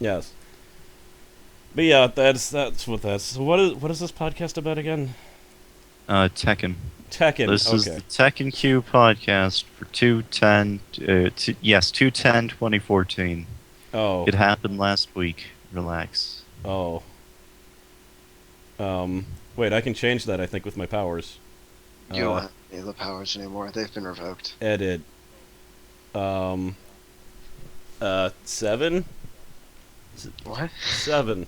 Yes. But yeah, that's what that's. So what is this podcast about again? Tekken. Tekken. This is Okay. the Tekken Q podcast for 210, yes, 210 2014. Oh. It happened last week. Relax. Oh. Wait, I can change that. I think with my powers. You don't Uh, have any of the powers anymore. They've been revoked. edit. Um. 7. What? 7.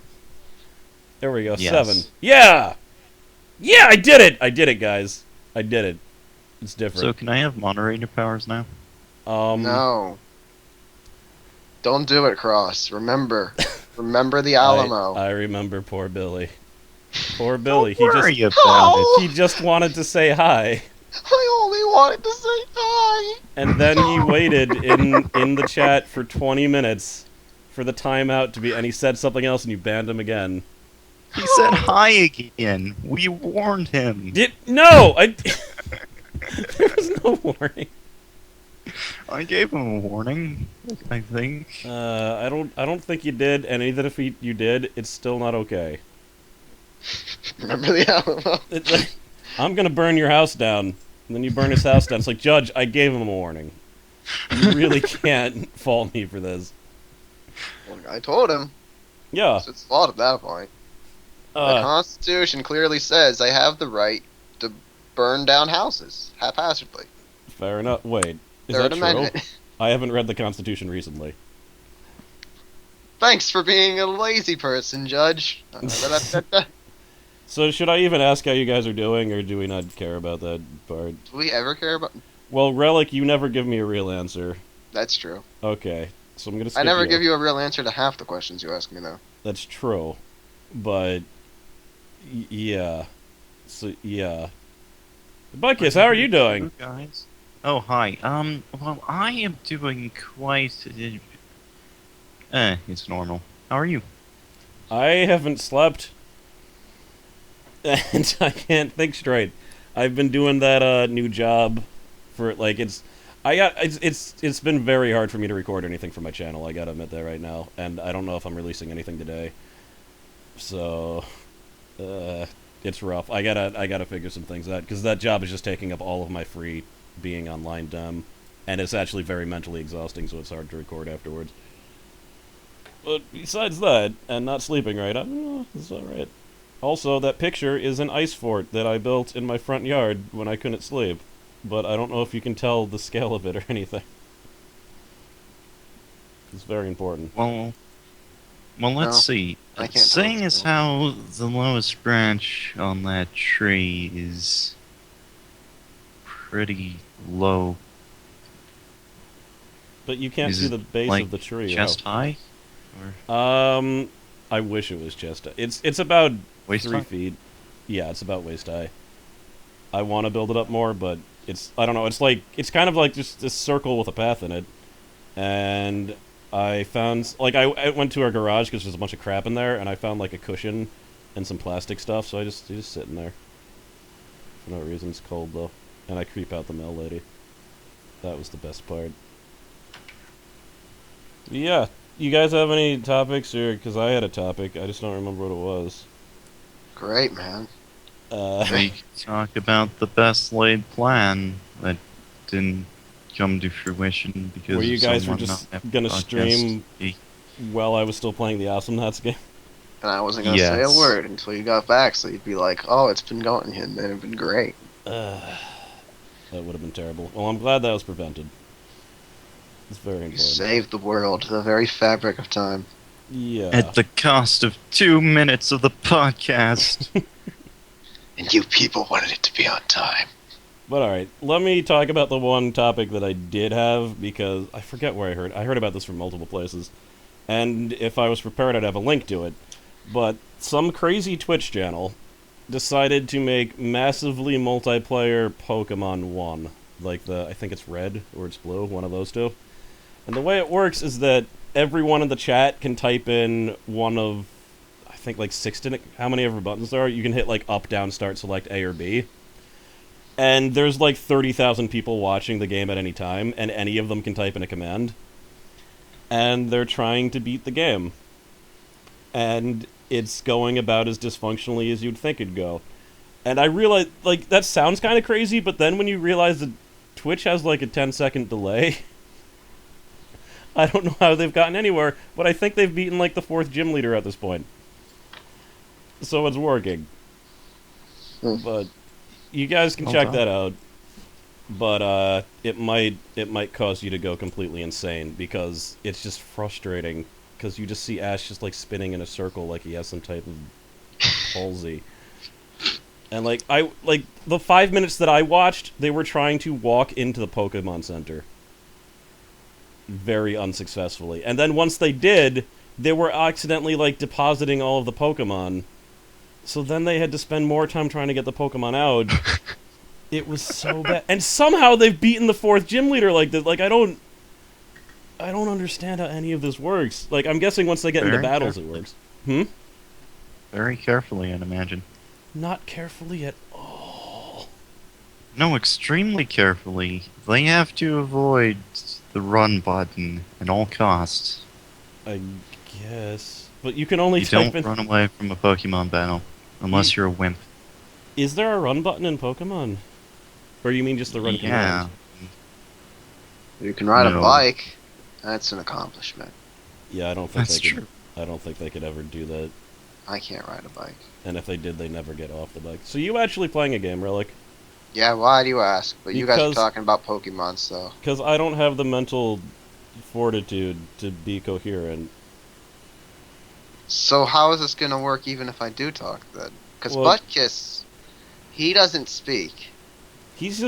There we go. Yes. 7. Yeah. Yeah, I did it. I did it, guys. I did it. It's So different. can I have moderator powers now? No. Don't do it, Cross. Remember. Remember the Alamo. I remember poor Billy. Poor Billy. Don't worry He about Oh! he just wanted to say hi, I only wanted to say hi. and then he waited in the chat for 20 minutes for the timeout to be, and he said something else, and you banned him again. it. He said hi again. We warned him. No, there was no warning. I gave him a warning. I think. I don't think you did, and even if you did, it's still not okay. Remember the Alamo. It's like, I'm gonna burn your house down, and then you burn his house down. It's like, Judge, I gave him a warning. You really can't fault me for this. Well, I told him. Yeah. It's his fault at that point. The Constitution clearly says I have the right to burn down houses haphazardly. Fair enough. Wait, is Third that true? Amendment. I haven't read the Constitution recently. Thanks for being a lazy person, Judge. So should I even ask how you guys are doing, or do we not care about that part? Do we ever care about? Well, Relic, you never give me a real answer. That's true. Okay, so I'm gonna skip I never give you a real answer to half the questions you ask me, though. That's true, but yeah. So yeah. Buttkiss, how are you doing? Guys? Oh, hi. Well, I am doing quite... it's normal. How are you? I haven't slept, and I can't think straight. I've been doing that new job for like it's been very hard for me to record anything for my channel. I gotta admit that right now, and I don't know if I'm releasing anything today. So, it's rough. I gotta figure some things out because that job is just taking up all of my free being online time, and it's actually very mentally exhausting. So it's hard to record afterwards. But besides that, and not sleeping right, I don't know, it's alright. Also, that picture is an ice fort that I built in my front yard when I couldn't sleep. But I don't know if you can tell the scale of it or anything. It's very important. Well, let's No, see. I can't Seeing tell. as how the lowest branch on that tree is pretty low, But you can't is see it the base like of the tree. chest high or I wish it was chest. It's about waist 3 high? feet. Yeah, it's about waist high. I want to build it up more, but I don't know. It's kind of like just this circle with a path in it, and I found I went to our garage because there's a bunch of crap in there, and I found like a cushion and some plastic stuff. So I just sit in there for no reason. It's cold though, and I creep out the mail lady. That was the best part. Yeah, you guys have any topics, or because I had a topic, I just don't remember what it was. Great, man. We talk about the best laid plan that didn't come to fruition because Where you guys were someone just not gonna podcast. stream while I was still playing the Awesome Nuts game. And I wasn't gonna say a Yes. word until you got back, so you'd be like, "Oh, it's been going, and it's been great." That would have been terrible. Well, I'm glad that was prevented. It's very You important. saved the world, the very fabric of time. Yeah. At the cost of 2 minutes of the podcast. And you people wanted it to be on time. But alright, let me talk about the one topic that I did have, because I forget where I heard. I heard about this from multiple places. And if I was prepared, I'd have a link to it. But some crazy Twitch channel decided to make massively multiplayer Pokemon 1. Like I think it's red or it's blue, one of those two. And the way it works is that everyone in the chat can type in one of, I think like 16, how many ever buttons there are. You can hit like up, down, start, select A or B. And there's like 30,000 people watching the game at any time, and any of them can type in a command. And they're trying to beat the game. and it's going about as dysfunctionally as you'd think it'd go. And I realized, like, that sounds kind of crazy, but then when you realize that Twitch has, like, a 10-second delay, I don't know how they've gotten anywhere, but I think they've beaten, like, the 4th gym leader at this point. So it's working. But you guys can check that out. But it might cause you to go completely insane, because it's just frustrating, because you just see Ash just, like, spinning in a circle like he has some type of palsy. And, like, the 5 minutes that I watched, they were trying to walk into the Pokemon Center. Very unsuccessfully. And then once they did, they were accidentally, like, depositing all of the Pokemon. So then they had to spend more time trying to get the Pokemon out. It was so bad. And somehow they've beaten the 4th gym leader like this. Like, I don't understand how any of this works. Like, I'm guessing once they get into battles, it works. Very carefully, I'd imagine. Not carefully at all. No, extremely carefully. They have to avoid the run button at all costs. I guess. But you can only don't run away from a Pokemon battle, unless you're a wimp. Is there a run button in Pokemon? Or you mean just the run command? You can ride a bike. That's an accomplishment. Yeah, I don't think That's true. I don't think they could ever do that. I can't ride a bike. And if they did, they never get off the bike. So you actually playing a game, Relic? Yeah, why do you ask? But you guys are talking about Pokemon, so... Because I don't have the mental fortitude to be coherent. So how is this going to work even if I do talk, then? Because Buttkiss, he doesn't speak. He's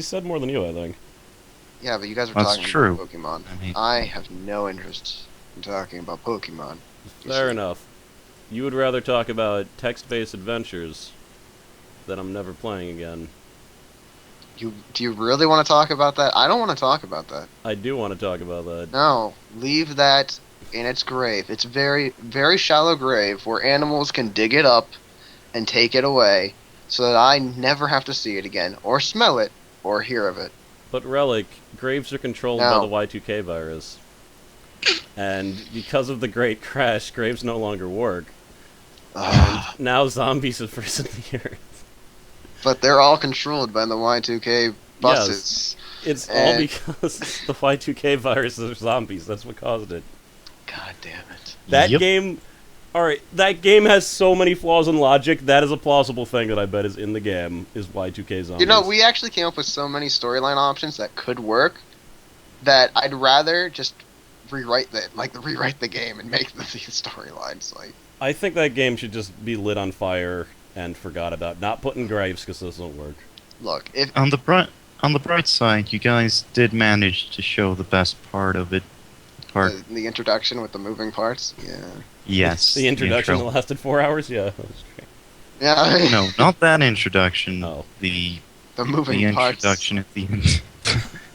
said more than you, I think. Yeah, but you guys are talking about Pokemon. I mean... I have no interest in talking about Pokemon. Fair enough. You would rather talk about text-based adventures that I'm never playing again. Do you really want to talk about that? I don't want to talk about that. I do want to talk about that. No, leave that in its grave. It's very, very shallow grave where animals can dig it up and take it away so that I never have to see it again, or smell it, or hear of it. But Relic, graves are controlled by the Y2K virus. And because of the Great Crash, graves no longer work. And now zombies have risen the earth. But they're all controlled by the Y2K buses. Yes, it's all because the Y2K virus is zombies. That's what caused it. God damn it. That game... Alright, that game has so many flaws in logic. That is a plausible thing that I bet is in the game, is Y2K zombies. You know, we actually came up with so many storyline options that could work that I'd rather just rewrite the game and make the storylines. Like, I think that game should just be lit on fire and forgot about. Not put in graves, because this won't work. Look, if on the bright side, you guys did manage to show the best part of it. The introduction with the moving parts, yeah. Yes. The introduction that lasted 4 hours, yeah. That was great. Yeah. No, not that introduction. The The moving parts. introduction at the end.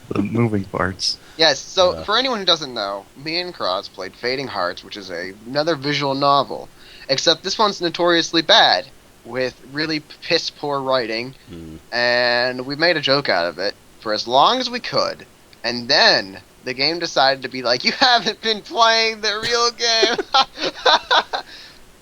The moving parts. Yes, so for anyone who doesn't know, me and Cross played Fading Hearts, which is another visual novel. Except this one's notoriously bad, with really piss-poor writing, and we made a joke out of it for as long as we could, and then the game decided to be like, you haven't been playing the real game!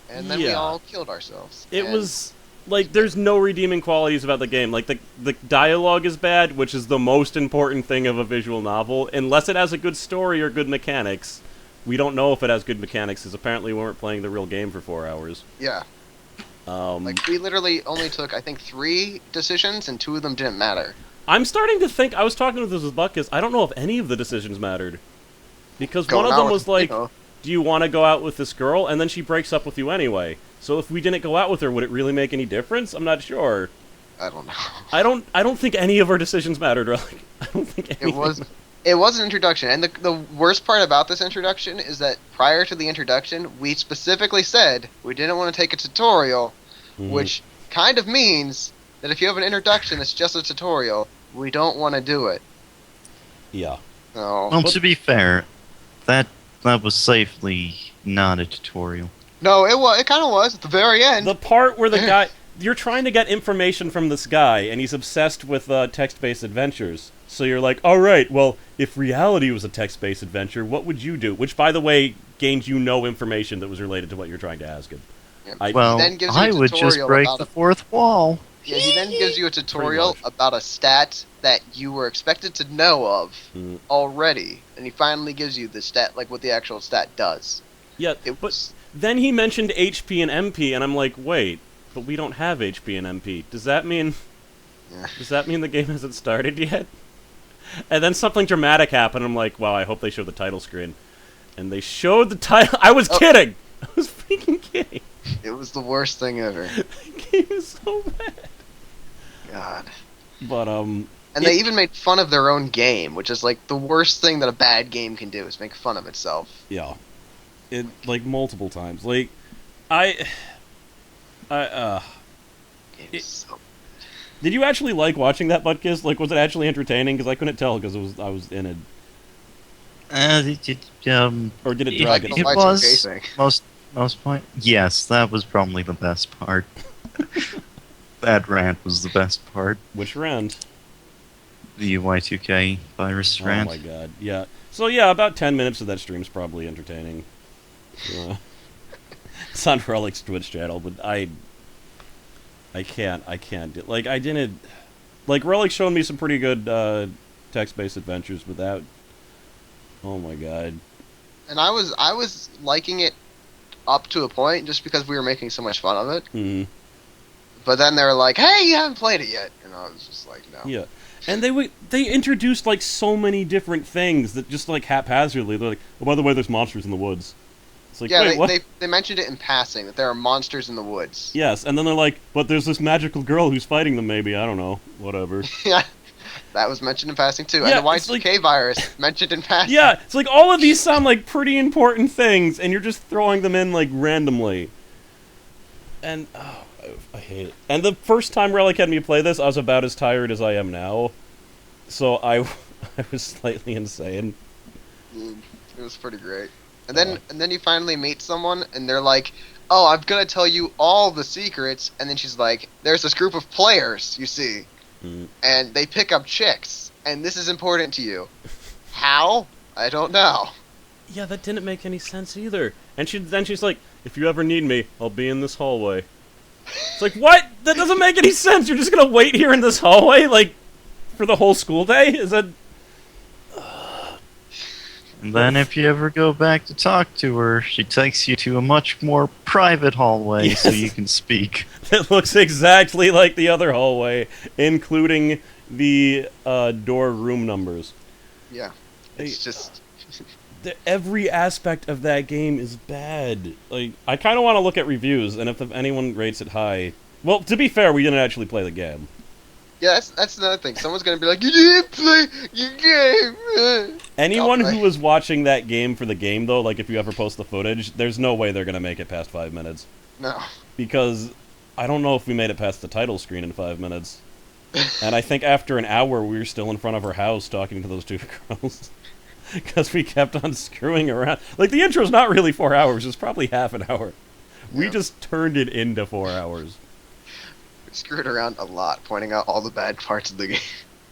And then we all killed ourselves. It was... Like, there's no redeeming qualities about the game. Like, the dialogue is bad, which is the most important thing of a visual novel. Unless it has a good story or good mechanics. We don't know if it has good mechanics, because apparently we weren't playing the real game for 4 hours. Yeah. Like, we literally only took, I think, 3 decisions, and 2 of them didn't matter. I'm starting to think... I was talking with this with Buttkiss. I don't know if any of the decisions mattered. Because one of them was like, do you want to go out with this girl? And then she breaks up with you anyway. So if we didn't go out with her, would it really make any difference? I'm not sure. I don't know. I don't think any of our decisions mattered, really. I don't think anything. It was an introduction, and the worst part about this introduction is that prior to the introduction, we specifically said we didn't want to take a tutorial, which kind of means that if you have an introduction that's just a tutorial, we don't want to do it. Yeah. So, well, to be fair, that was safely not a tutorial. No, it kind of was at the very end. The part where the guy... You're trying to get information from this guy, and he's obsessed with text-based adventures. So you're like, alright, well, if reality was a text-based adventure, what would you do? Which, by the way, gained you no information that was related to what you're trying to ask him. Yeah. Well, then gives you a I would just tutorial break about the a- fourth wall. Yeah, he then gives you a tutorial much. about a stat that you were expected to know of Mm. already, and he finally gives you the stat, like what the actual stat does. Yeah, It but was then he mentioned HP and MP, and I'm like, wait, but we don't have HP and MP. Does that mean Yeah. the game hasn't started yet? And then something dramatic happened. I'm like, wow, I hope they show the title screen. And they showed the title. I was kidding. I was freaking kidding. It was the worst thing ever. The game is so bad. God. But And they even made fun of their own game, which is like the worst thing that a bad game can do is make fun of itself. yeah, it like multiple times. Like, I Game is so... did you actually like watching that ButtKiss? Like, was it actually entertaining? Because I couldn't tell because I was in it. Or did it drag Like it? the It lights was are casing. most point. Yes, that was probably the best part. That rant was the best part. Which rant? The Y2K virus rant. Oh my god, yeah. So yeah, about 10 minutes of that stream's probably entertaining. It's on Relic's Twitch channel, but I can't do, like, I didn't, like, Relic's shown me some pretty good, text-based adventures, but that, oh my god. And I was liking it up to a point just because we were making so much fun of it. Hmm. But then they were like, "Hey, you haven't played it yet," and I was just like, "No." Yeah. And they introduced, like, so many different things that just, like, haphazardly, they're like, oh, by the way, there's monsters in the woods. It's like, Yeah, wait, what? they mentioned it in passing that there are monsters in the woods. Yes, and then they're like, but there's this magical girl who's fighting them, maybe, I don't know, whatever. Yeah, that was mentioned in passing too. Yeah, And the it's Y2K virus mentioned in passing. Yeah, it's like all of these sound like pretty important things, and you're just throwing them in like randomly. And oh, I hate it. And the first time Relic had me play this, I was about as tired as I am now, so I was slightly insane. It was pretty great. And then you finally meet someone, and they're like, "Oh, I'm gonna tell you all the secrets." And then she's like, "There's this group of players, you see, and they pick up chicks, and this is important to you." How? I don't know. Yeah, that didn't make any sense either. And then she's like, "If you ever need me, I'll be in this hallway." It's like, what? That doesn't make any sense. You're just gonna wait here in this hallway, like, for the whole school day? Is that? And then if you ever go back to talk to her, she takes you to a much more private hallway so Yes. you can speak. It looks exactly like the other hallway, including the door room numbers. Yeah, it's just Every aspect of that game is bad. Like, I kind of want to look at reviews, and if anyone rates it high... Well, to be fair, we didn't actually play the game. yeah. That's another thing. Someone's gonna be like, "You didn't play your game." Anyone I'll who play. was watching that game for the game, though, like if you ever post the footage, there's no way they're going to make it past 5 minutes. No. Because I don't know if we made it past the title screen in 5 minutes. And I think after an hour, we were still in front of her house talking to those two girls. Because we kept on screwing around. Like, the intro's not really 4 hours, it's probably half an hour. We Yeah. just turned it into 4 hours. We screwed around a lot, pointing out all the bad parts of the game.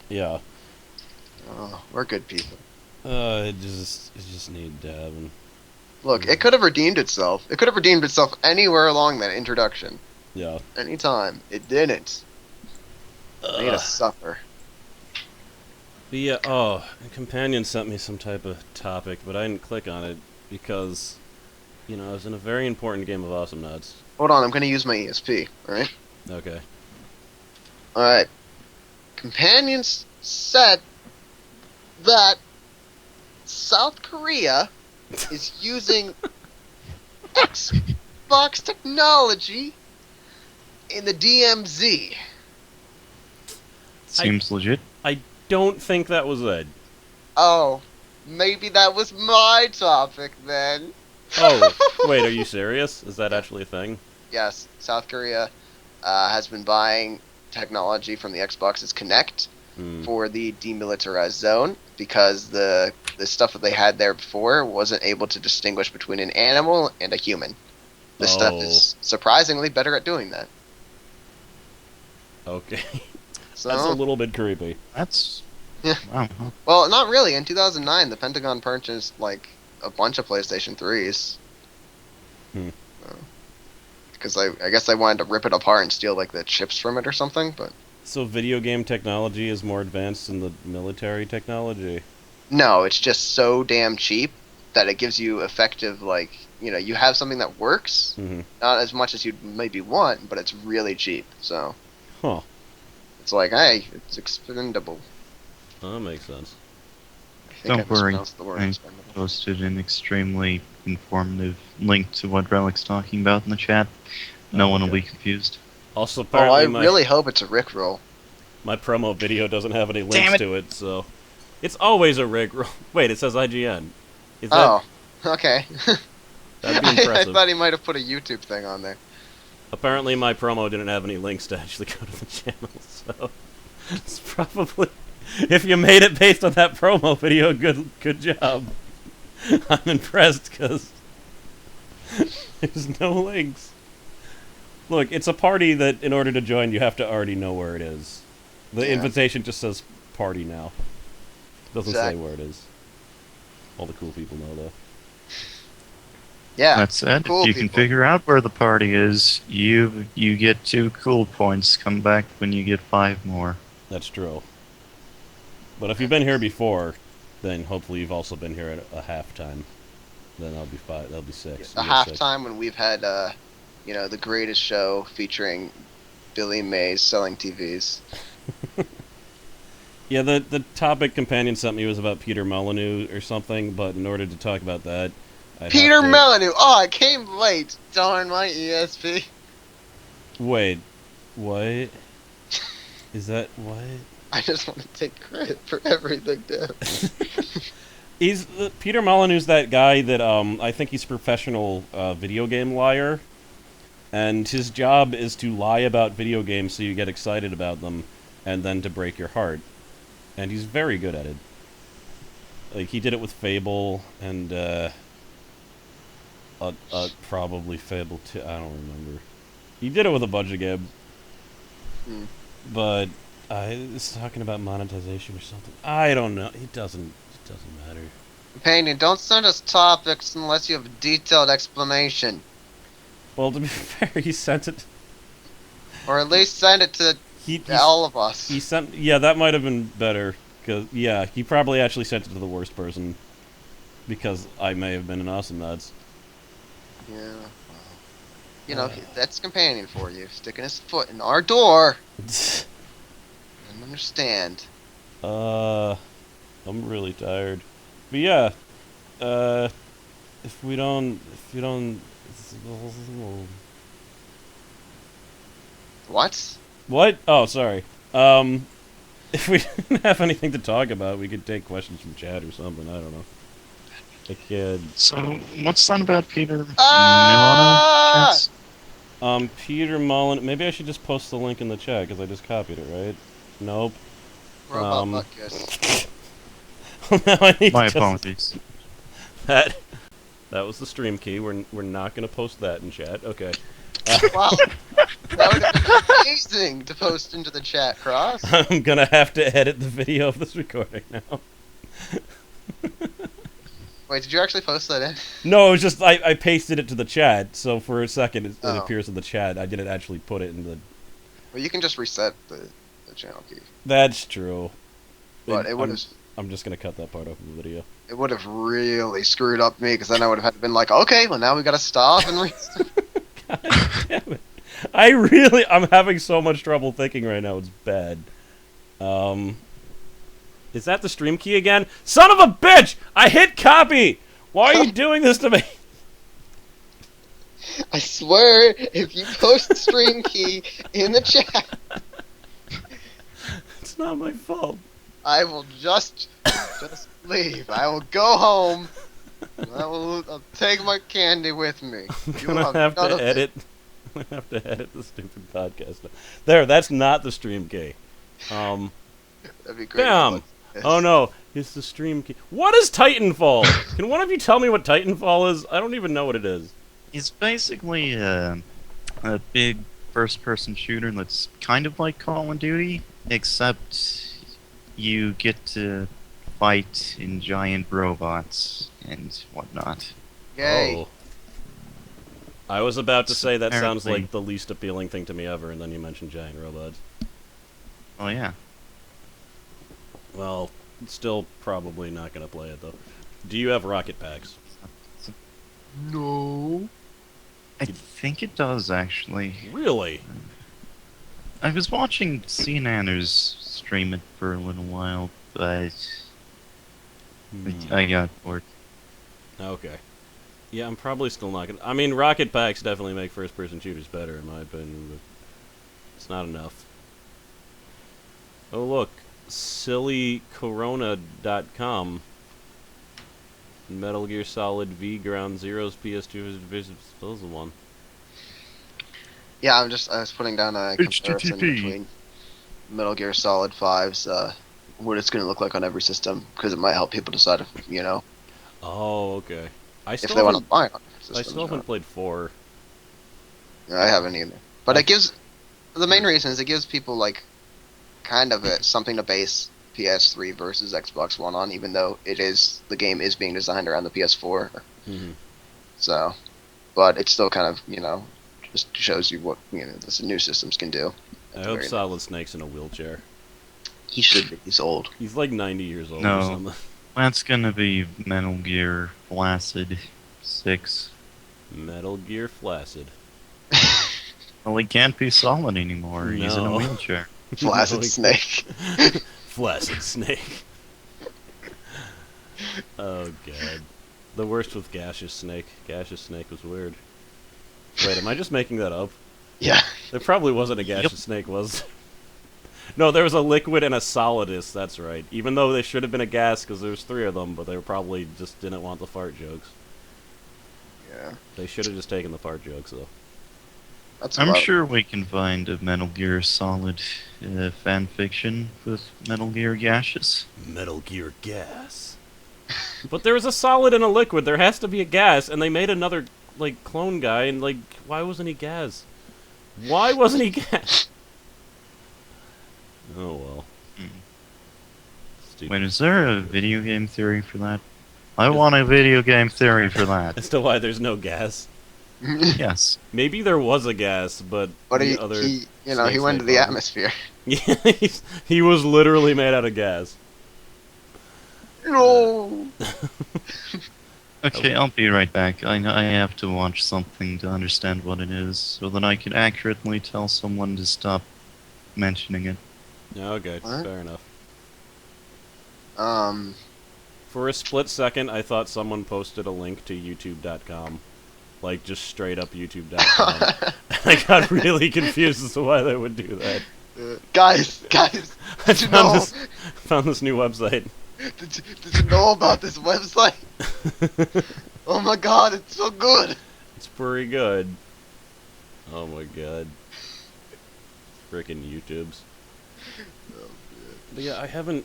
Yeah. Oh, we're good people. It just needed to happen. Look, it could have redeemed itself. It could have redeemed itself anywhere along that introduction. Yeah. Anytime. It didn't. It made us suffer. But yeah, a companion sent me some type of topic, but I didn't click on it because, you know, I was in a very important game of Awesome Nuts. Hold on, I'm gonna use my ESP, alright? Okay. Alright. Companions said that South Korea is using Xbox technology in the DMZ. Seems legit. I don't think that was it. Oh, maybe that was my topic then. Oh, wait, are you serious? Is that actually a thing? Yes, South Korea has been buying technology from the Xbox's Kinect for the demilitarized zone because the stuff that they had there before wasn't able to distinguish between an animal and a human. This stuff is surprisingly better at doing that. Okay. So, That's a little bit creepy. That's... Yeah. Wow. well, not really. In 2009, the Pentagon purchased like a bunch of PlayStation 3s. Hmm. Because I guess I wanted to rip it apart and steal like the chips from it or something, but So video game technology is more advanced than the military technology? no, it's just so damn cheap that it gives you effective, like, you have something that works, Mm-hmm. not as much as you'd maybe want, but it's really cheap, so Huh. it's like, hey, it's expendable. That makes sense. I think Don't I worry, mispronounced the word I expendable. posted an extremely informative link to what Relic's talking about in the chat. No one will okay. be confused. Also, Oh, I apparently really hope it's a Rickroll. my promo video doesn't have any Damn links it. to it, so... It's always a rig. Wait, it says IGN. Is that... Oh, okay. That'd be I impressive. thought he might have put a YouTube thing on there. Apparently my promo didn't have any links to actually go to the channel, so... It's probably... If you made it based on that promo video, good job. I'm impressed, because... There's no links. Look, it's a party that, in order to join, you have to already know where it is. The Yeah. invitation just says party now. Doesn't Exactly. say where it is. All the cool people know, though. Yeah. That said, cool if you can people. figure out where the party is, you get 2 cool points. Come back when you get 5 more. That's true. But if you've been here before, then hopefully you've also been here at a halftime. Then that'll be 5. That'll be 6. A You get 6. halftime when we've had, the greatest show featuring Billy Mays selling TVs. Yeah, the topic companion sent me was about Peter Molyneux or something, but in order to talk about that, I'd Peter have to... Molyneux! Oh, I came late! Darn my ESP. Wait, what? Is that what? I just want to take credit for everything, Deb. He's Peter Molyneux's that guy that I think he's a professional video game liar, and his job is to lie about video games so you get excited about them, and then to break your heart, and he's very good at it. Like he did it with Fable and probably Fable 2. I don't remember. He did it with a bunch of games, but it's talking about monetization or something. I don't know. It doesn't matter. Companion, don't send us topics unless you have a detailed explanation. Well, to be fair, he sent it. Or at least send it to He all of us. He sent. Yeah, that might have been better. Cause yeah, he probably actually sent it to the worst person. Because I may have been an awesome nuts. Yeah. Well, that's Companion for you. Sticking his foot in our door. I don't understand. I'm really tired. But yeah, if you don't. What? What? Oh, sorry. If we didn't have anything to talk about, we could take questions from chat or something. I don't know. I could. So, what's that about Peter Ah! Milano? Peter Mullen. Maybe I should just post the link in the chat because I just copied it, right? Nope. Robot Buttkiss. Now I need My to apologies. That was the stream key. We're not gonna post that in chat. Okay. Wow. That would have been amazing to post into the chat, Cross. I'm gonna have to edit the video of this recording now. Wait, did you actually post that in? No, it was just I pasted it to the chat, so for a second it Oh. appears in the chat. I didn't actually put it in the. Well, you can just reset the channel key. That's true. But it would have I'm just gonna cut that part off of the video. it would have really screwed up me, because then I would have had to been like, okay, well now we gotta stop and restart. God damn it! I'm having so much trouble thinking right now. It's bad. Is that the stream key again? Son of a bitch! I hit copy. Why are you doing this to me? I swear, if you post stream key in the chat, It's not my fault. I will just leave. I will go home. I'll take my candy with me. I'm You gonna will have none to of it. edit. I'm gonna have to edit the stupid podcast. There, that's not the stream key. That'd be great. Damn. Oh no, it's the stream key. What is Titanfall? Can one of you tell me what Titanfall is? I don't even know what it is. It's basically a big first-person shooter that's kind of like Call of Duty, except you get to fight in giant robots and whatnot. Yay. Oh. I was about to say that sounds Apparently- like the least appealing thing to me ever, and then you mentioned giant robots. Oh yeah. Well, still probably not gonna play it though. Do you have rocket packs? No. I think it does actually. Really? I was watching CNanners stream it for a little while, but I got bored. Okay. Yeah, I'm probably still not gonna. I mean, rocket packs definitely make first-person shooters better, in my opinion, but it's not enough. Oh look, sillycorona.com. Metal Gear Solid V Ground Zeroes PS2 those are one. Yeah, I was putting down a comparison HTTP. between Metal Gear Solid 5's what it's going to look like on every system, because it might help people decide if, Oh, okay. I if still they want to haven't, buy it on systems. I still haven't played 4. I haven't either. But it gives, the main reason is it gives people, like, kind of something to base PS3 versus Xbox One on, even though the game is being designed around the PS4. Mm-hmm. So, but it still kind of, just shows you what, the new systems can do. I hope Solid Snake's in a wheelchair. He should be. He's old. He's like 90 years old No. or something. That's gonna be Metal Gear Flaccid 6. Metal Gear Flaccid. Well, he can't be solid anymore. He's in a No. wheelchair. Flaccid Like- Snake. Flaccid Snake. Oh god. The worst with Gaseous Snake. Gaseous Snake was weird. Wait, am I just making that up? Yeah. There probably wasn't a Gaseous Snake, was there? No, there was a liquid and a solidus, that's right. Even though they should have been a gas because there was 3 of them, but they probably just didn't want the fart jokes. Yeah. They should have just taken the fart jokes, though. That's I'm about- sure we can find a Metal Gear Solid fan fiction with Metal Gear Gaseous. Metal Gear Gas. But there was a solid and a liquid. There has to be a gas, and they made another, like, clone guy, and, like, why wasn't he gas? Why wasn't he gas? Oh, well. Hmm. Stupid. Wait, is there a video game theory for that? I want a video game theory for that. As to why there's no gas. Yes. Maybe there was a gas, but But the he, other... he snakes went to made the problems. atmosphere. Yeah, he was literally made out of gas. No. Okay, I'll be right back. I have to watch something to understand what it is, so that I can accurately tell someone to stop mentioning it. Okay, What? fair enough. Um. For a split second, I thought someone posted a link to youtube.com. Like, just straight up youtube.com. I got really confused as to why they would do that. Guys, I did you know? found this new website. Did you know about this website? Oh my god, it's so good. It's pretty good. Oh my god. Frickin' YouTubes. But yeah, I haven't,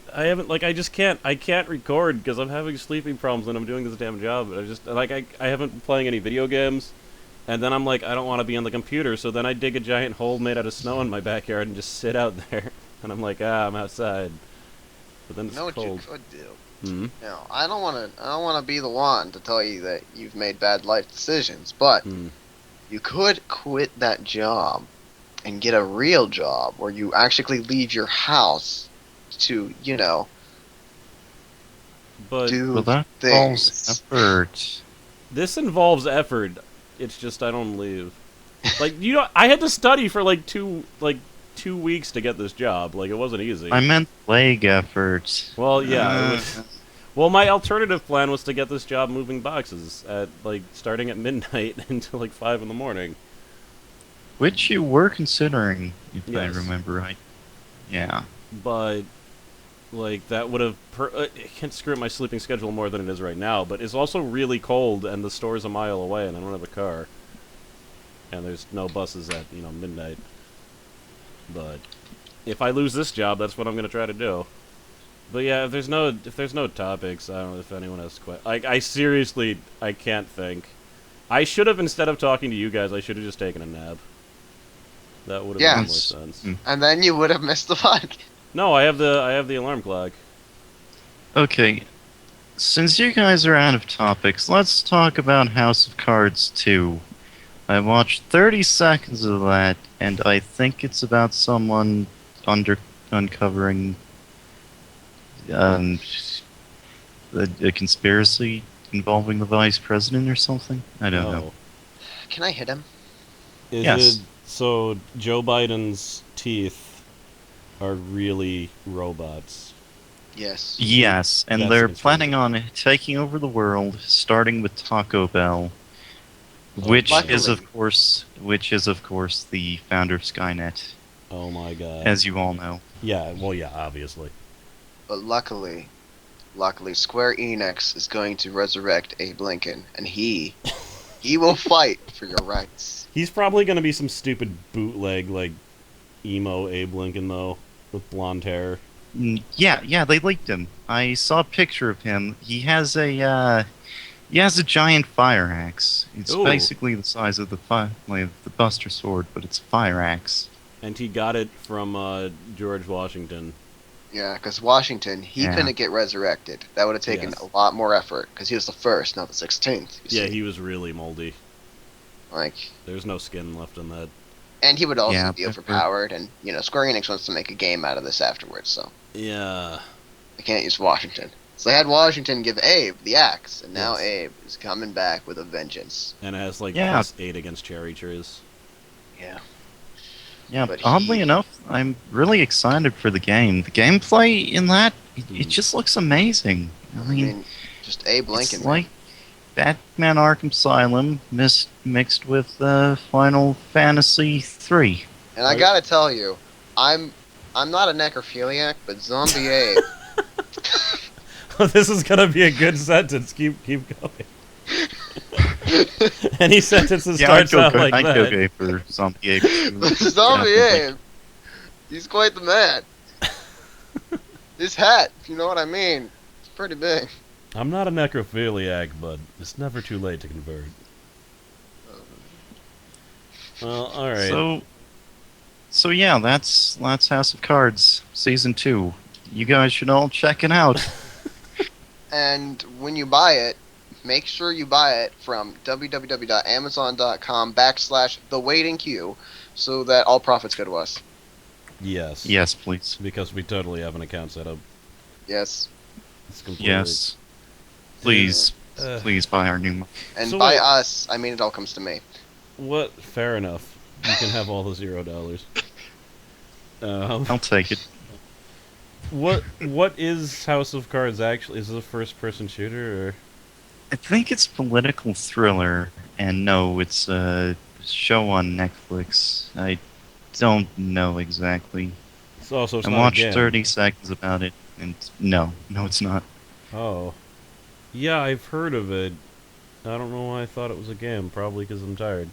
like, I can't record because I'm having sleeping problems and I'm doing this damn job. I haven't been playing any video games, and then I'm like, I don't want to be on the computer, so then I dig a giant hole made out of snow in my backyard and just sit out there, and I'm like, I'm outside. But then You it's know what cold. you could do? Hmm? Now, I don't want to be the one to tell you that you've made bad life decisions, but Hmm. you could quit that job and get a real job where you actually leave your house to, But do Well, that things. involves effort. this involves effort. It's just I don't leave. Like, I had to study for like 2 weeks to get this job. Like, it wasn't easy. I meant leg effort. Well, yeah. It was, well, my alternative plan was to get this job moving boxes at starting at midnight until 5 in the morning. Which you were considering, if I Yes. remember right. Yeah. But that would have it can't screw up my sleeping schedule more than it is right now. But it's also really cold, and the store's a mile away, and I don't have a car, and there's no buses at midnight. But if I lose this job, that's what I'm gonna try to do. But yeah, if there's no topics, I don't know if anyone has I seriously can't think. I should have, instead of talking to you guys, I should have just taken a nap. That would have made more Yes. sense. Mm. And then you would have missed the podcast. No, I have the alarm clock. Okay, since you guys are out of topics, let's talk about House of Cards 2. I watched 30 seconds of that, and I think it's about someone uncovering um, a conspiracy involving the vice president or something. I don't know. Oh. Can I hit him? Is Yes. it so Joe Biden's teeth are really robots? Yes. Yes, and That's they're conspiracy. planning on taking over the world, starting with Taco Bell, which is Luckily. of course the founder of Skynet, Oh my god. as you all know. Yeah, well, yeah, obviously. But luckily, Square Enix is going to resurrect Abe Lincoln, and he will fight for your rights. He's probably going to be some stupid bootleg, like, emo Abe Lincoln, though, with blonde hair. Yeah, they leaked him. I saw a picture of him. He has a giant fire axe. It's Ooh. basically the size of the Buster Sword, but it's a fire axe. And he got it from George Washington. Yeah, because Washington, he Yeah. couldn't get resurrected. That would have taken Yes. a lot more effort, because he was the first, not the 16th. Yeah, he was really moldy. Like, There's no skin left in that. and he would also Yeah, be but- overpowered, and, Square Enix wants to make a game out of this afterwards, so Yeah. they can't use Washington. So they had Washington give Abe the axe, and now Yes. Abe is coming back with a vengeance. And it has, like, Yeah. +8 against cherry trees. Yeah. Yeah, But oddly he- enough, I'm really excited for the game. The gameplay in that, it Mhm. just looks amazing. I I mean, mean, just Abe Lincoln. it's man. like Batman Arkham Asylum mixed with Final Fantasy 3. And I gotta tell you, I'm not a necrophiliac, but Zombie Abe. This is going to be a good sentence. Keep going. Any sentence that starts out like I'd that. go gay for Zombie Ape. Zombie Definitely. Abe. He's quite the man. His hat, if you know what I mean. It's pretty big. I'm not a necrophiliac, but it's never too late to convert. Well, alright. So yeah, that's House of Cards Season 2. You guys should all check it out. And when you buy it, make sure you buy it from www.amazon.com/thewaitingqueue so that all profits go to us. Yes. Yes, please. Because we totally have an account set up. Yes. It's completely... Yes. Please. Uh, Please buy our new And So by wait. us, I mean it all comes to me. What? Fair enough. You can have all the $0. I'll take it. What is House of Cards actually? Is it a first-person shooter, or... I think it's political thriller, and no, it's a show on Netflix. I don't know exactly. It's also it's I not a watched game. 30 seconds about it, and no, it's not. Oh. Yeah, I've heard of it. I don't know why I thought it was a game. Probably because I'm tired.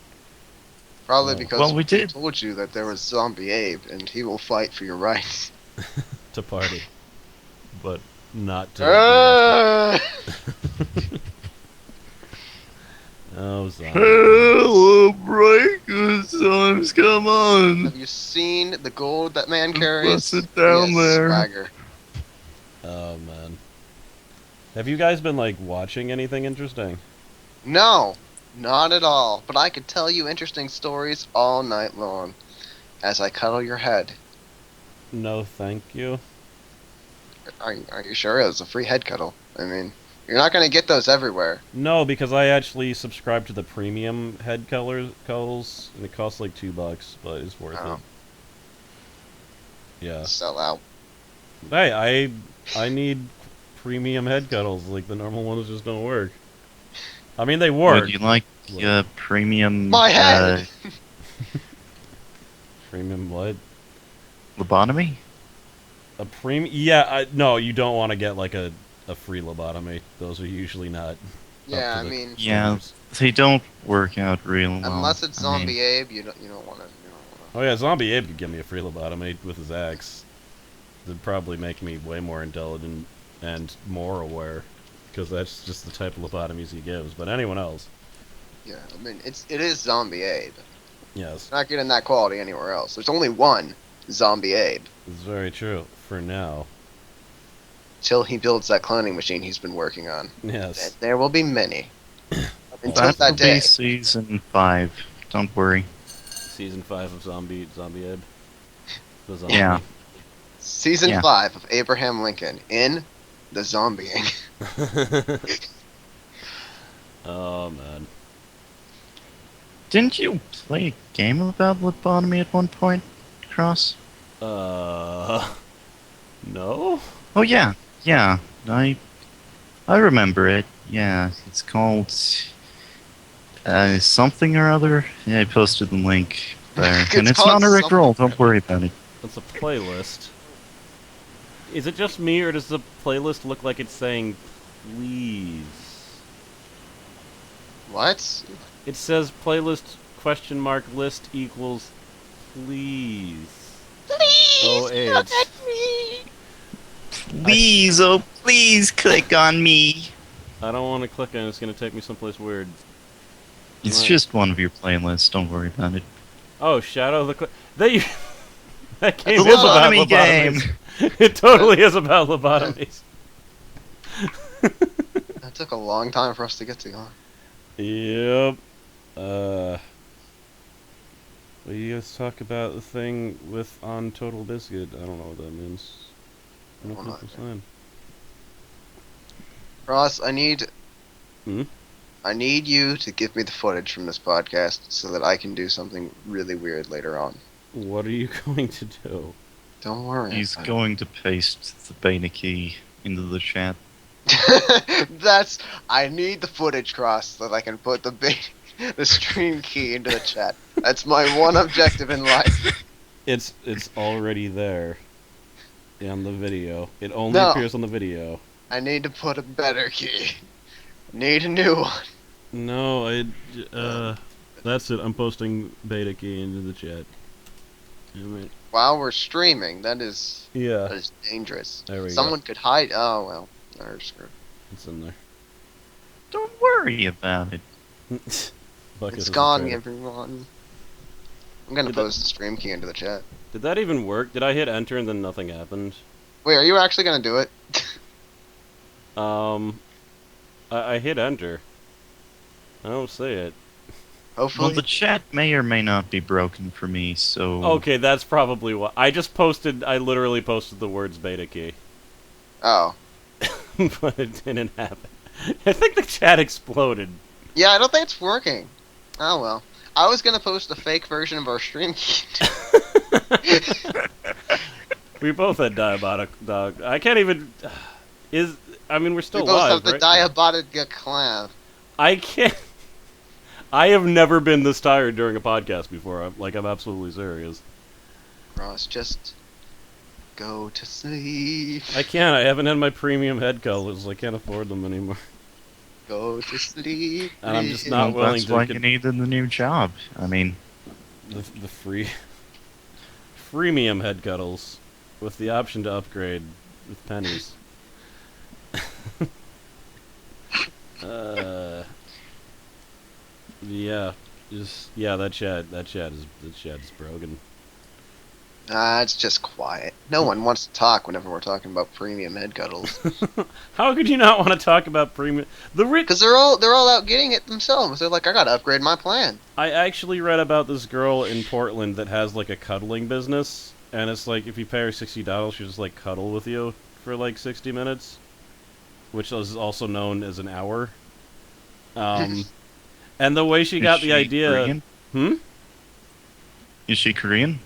Probably Oh. because Well, we did. told you that there was Zombie Abe, and he will fight for your rights. To party. But not to... Ah! Oh, zombie. Hello, breakers, times, come on! Have you seen the gold that man carries? Bust it down He has there. swagger. Oh, man. Have you guys been, like, watching anything interesting? No, not at all. But I could tell you interesting stories all night long as I cuddle your head. No, thank you. Are you sure? It was a free head cuddle. I mean, you're not going to get those everywhere. No, because I actually subscribe to the premium head cuddles, and it costs like $2, but it's worth Oh. it. Yeah. Sell out. Hey, I need premium head cuddles. Like, the normal ones just don't work. I mean, they work. Would you like premium My head! Premium what? lobotomy? A premium? Yeah, no, you don't want to get, like, a free lobotomy. Those are usually not Yeah, up I to the mean, Yeah, standards. they don't work out real well. unless it's I mean, Zombie Abe, you don't want to. Oh yeah, Zombie Abe could give me a free lobotomy with his axe. It'd probably make me way more intelligent and more aware, because that's just the type of lobotomies he gives. But anyone else, Yeah, I mean, it is Zombie Abe. yes, Not getting that quality anywhere else. There's only one Zombie Abe. it's very true for now. till he builds that cloning machine he's been working on. Yes. And there will be many. Until That will that day. be season 5. Don't worry. Season 5 of Zombie Ed. The zombie. Yeah. Season Yeah. 5 of Abraham Lincoln in the zombieing. Oh man. Didn't you play a game about lobotomy at one point, Cross? No. Oh yeah, yeah. I remember it. Yeah, it's called something or other. Yeah, I posted the link there, and it's called not a Rickroll. something. Don't worry about it. That's a playlist. Is it just me, or does the playlist look like it's saying please? What? It says playlist question mark list equals please. Please OH. look at me. Please, oh please, click on me. I don't want to click on it, it's going to take me someplace weird. It's Right. just one of your playlists. Don't worry about it. Oh, Shadow of the that game The is about lobotomy game. lobotomies. It totally is about lobotomies. That took a long time for us to get to. Huh? Yep. Will you guys talk about the thing with on Total Biscuit? I don't know what that means. I don't Hold think on. it's fine. Ross, I Hmm? need you to give me the footage from this podcast so that I can do something really weird later on. What are you going to do? Don't worry. He's going to paste the beta key into the chat. I need the footage, Cross, so that I can put the stream key into the chat. That's my one objective in life. It's already there. On the video. It only No. appears on the video. I need to put a better key. Need a new one. No, that's it. I'm posting beta key into the chat. Damn it. While we're streaming, that is Yeah, dangerous. there we Someone could hide. Oh well, they're screwed. go. It's in there. Don't worry about it. Bucket It's is a gone, traitor. everyone. I'm gonna Did that- post the stream key into the chat. Did that even work? Did I hit enter and then nothing happened? Wait, are you actually gonna do it? I hit enter. I don't see it. Hopefully. Well, the chat may or may not be broken for me, so... Okay, that's probably what. I literally posted the words beta key. Oh. But it didn't happen. I think the chat exploded. Yeah, I don't think it's working. Oh well. I was gonna post a fake version of our stream key. We both had diabotic dog. I can't even. We're still We both live, have the right? Diabotica clan. I can't. I have never been this tired during a podcast before. I'm absolutely serious. Ross, just go to sleep. I can't. I haven't had my premium head colors. I can't afford them anymore. Go to sleep. And I'm just please. not Well, willing that's to why get- you needed the new job. I mean, The freemium head cuddles with the option to upgrade with pennies. Yeah, that chat is broken. It's just quiet. No one wants to talk whenever we're talking about premium head cuddles. How could you not want to talk about premium? Because they're all out getting it themselves. They're like, I gotta upgrade my plan. I actually read about this girl in Portland that has like a cuddling business, and it's like if you pay her $60, she'll just like cuddle with you for like 60 minutes, which is also known as an hour. And the way she got is the she idea, Korean? Is she Korean?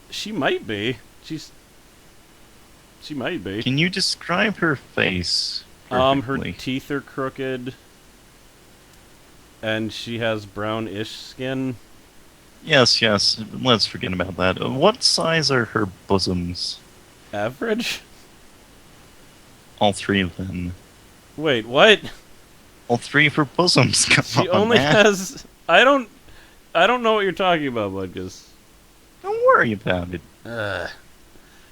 she might be. She might be. Can you describe her face? Her perfectly? teeth are crooked, and she has brownish skin. Yes, yes. Let's forget about that. What size are her bosoms? Average? All three of them. Wait, what? All three of her bosoms. Come She on, only man. has. I don't know what you're talking about, Buttkiss. Don't worry about it.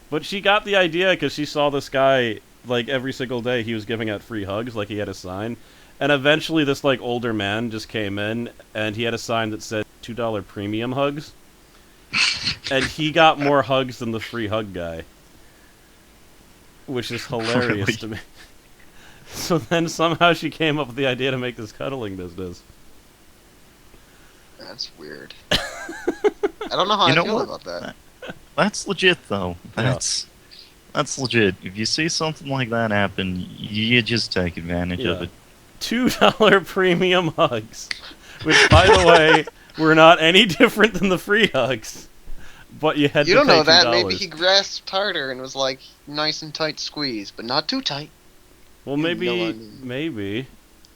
But she got the idea because she saw this guy, like, every single day he was giving out free hugs, like he had a sign. And eventually this, like, older man just came in, and he had a sign that said $2 premium hugs. And he got more hugs than the free hug guy. which is hilarious to me. So then somehow she came up with the idea to make this cuddling business. That's weird. I don't know how I feel about that. That's legit, though. That's legit. If you see something like that happen, you just take advantage of it. $2 premium hugs, which, by the way, were not any different than the free hugs. But you had to pay $2. You don't know that. Maybe he grasped harder and was like, nice and tight squeeze, but not too tight. Well, maybe.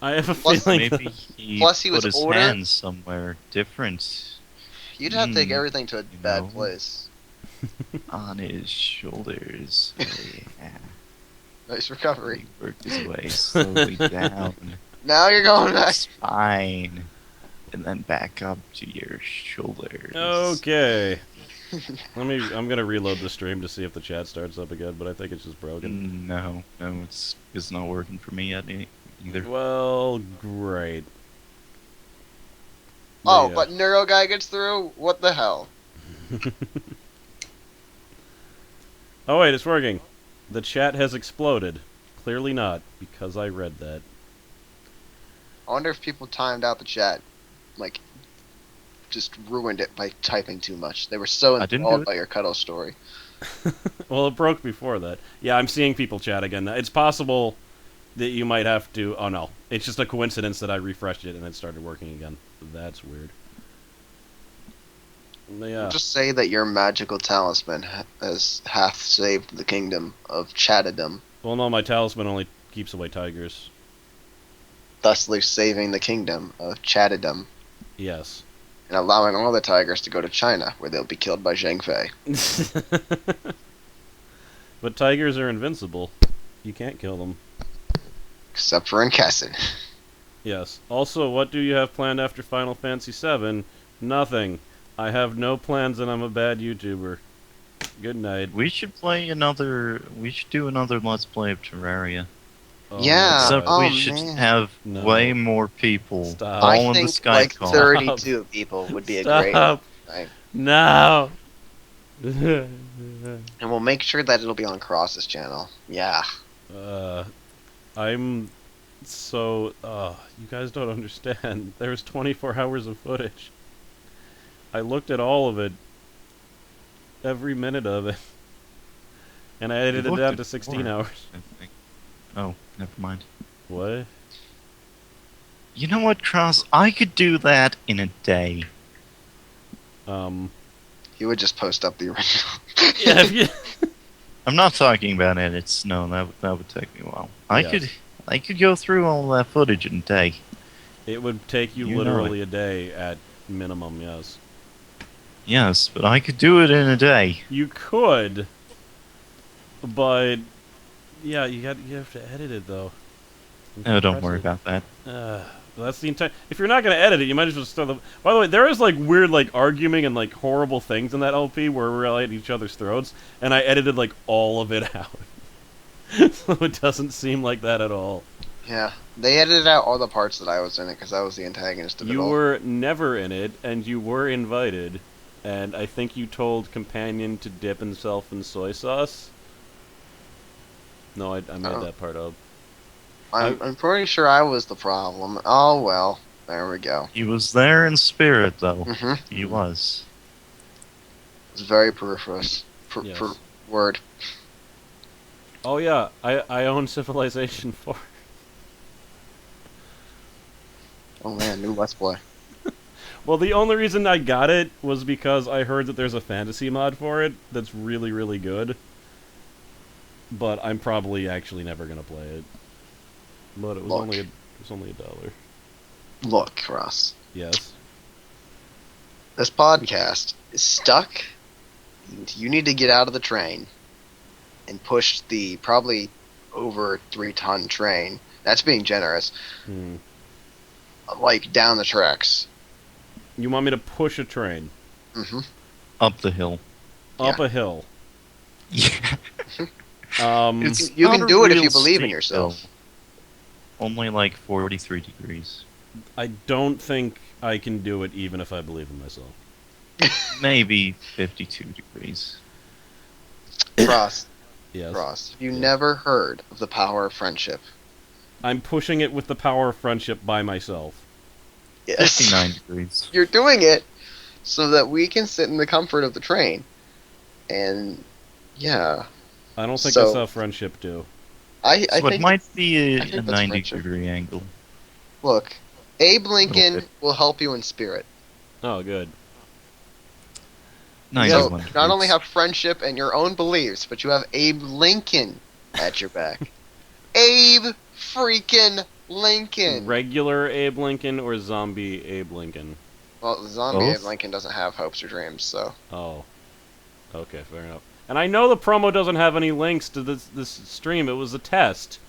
I have a feeling. Maybe he Plus he put was his older. hands somewhere different. You'd have to take everything to a bad place. On his shoulders. Yeah. Nice recovery. He worked his way slowly down. Now you're going back. Spine. And then back up to your shoulders. Okay. I'm gonna reload the stream to see if the chat starts up again, but I think it's just broken. No, it's not working for me yet either. Well, great. Oh, Yeah. but Neuro Guy gets through? What the hell? Oh wait, it's working. The chat has exploded. Clearly not, because I read that. I wonder if people timed out the chat. Like, just ruined it by typing too much. They were so enthralled by your cuddle story. Well, it broke before that. Yeah, I'm seeing people chat again. It's possible that you might have to... Oh no, it's just a coincidence that I refreshed it and it started working again. That's weird. Yeah. Just say that your magical talisman hath saved the kingdom of Chattadom, Well, no, my talisman only keeps away tigers. thusly saving the kingdom of Chattadom, Yes. and allowing all the tigers to go to China, where they'll be killed by Zhang Fei. But tigers are invincible. You can't kill them. Except for in Kessin. Yes. Also, what do you have planned after Final Fantasy VII? Nothing. I have no plans and I'm a bad YouTuber. Good night. We should play another. We should do another Let's Play of Terraria. Oh, Yeah. Except oh, we should man. have No. way more people Stop. all I in think the Sky like call. 32 people would be a great Stop. thing. No. And we'll make sure that it'll be on Cross's channel. Yeah. I'm so... you guys don't understand. There's 24 hours of footage. I looked at all of it. Every minute of it. And I edited it down to 16 hours. I think. Oh, never mind. What? You know what, Cross? I could do that in a day. He would just post up the original. Yeah, if you... I'm not talking about edits. No, that would take me a while. Yes. I could go through all that footage in a day. It would take you You know literally a day at minimum, yes. Yes, but I could do it in a day. You could, but yeah, you have to edit it though. No, don't worry about that. That's the entire. If you're not gonna edit it, you might as well start the. By the way, there is like weird like arguing and like horrible things in that LP where we're at each other's throats, and I edited like all of it out, so it doesn't seem like that at all. Yeah. They edited out all the parts that I was in it because I was the antagonist of it You all. were never in it, and you were invited, and I think you told Companion to dip himself in soy sauce. No, I made that part up. I'm pretty sure I was the problem. Oh well. There we go. He was there in spirit, though. Mm-hmm. He was. It's very peripherous. Yes. Word. Oh yeah, I own Civilization 4. Oh man, new Let's Play. Well, the only reason I got it was because I heard that there's a fantasy mod for it that's really, really good. But I'm probably actually never gonna play it. But it was only $1. Look, Ross. Yes. This podcast is stuck. You need to get out of the train and push the probably over 3-ton train. That's being generous. Like down the tracks. You want me to push a train Mm-hmm. Up the hill. up a hill? Yeah. You can do it if you believe in yourself. Only like 43 degrees. I don't think I can do it even if I believe in myself. Maybe 52 degrees. Ross, Yes. Ross, have you Yes. never heard of the power of friendship? I'm pushing it with the power of friendship by myself. Yes. 59 degrees. You're doing it so that we can sit in the comfort of the train. And, yeah. I don't think So- that's how friendship do. I So it think, might be I a think that's 90-degree angle. look, Abe Little Lincoln bit. will help you in spirit. Oh, good. 91 So, you degrees. not only have friendship and your own beliefs, but you have Abe Lincoln at your back. Abe freaking Lincoln! Regular Abe Lincoln or zombie Abe Lincoln? Well, the zombie Both? Abe Lincoln doesn't have hopes or dreams, so. Oh. Okay, fair enough. And I know the promo doesn't have any links to this stream. It was a test.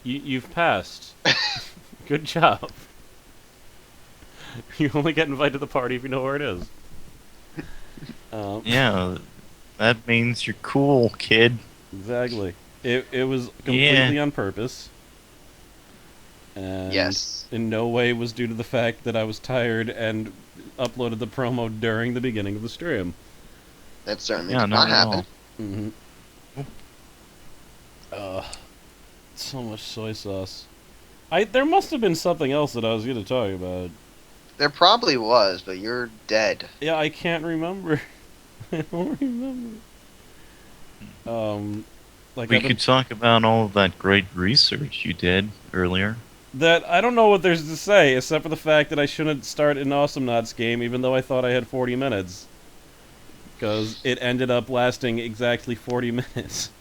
You've passed. Good job. You only get invited to the party if you know where it is. Yeah, that means you're cool, kid. Exactly. It was completely on purpose. And Yes. in no way was due to the fact that I was tired and uploaded the promo during the beginning of the stream. That certainly Yeah, did not not at happen. all. Mm-hmm. So much soy sauce. There must have been something else that I was going to talk about. There probably was, but you're dead. Yeah, I can't remember. I don't remember. Like We I've been- could talk about all of that great research you did earlier. that I don't know what there's to say except for the fact that I shouldn't start an Awesome Knots game, even though I thought I had 40 minutes, because it ended up lasting exactly 40 minutes.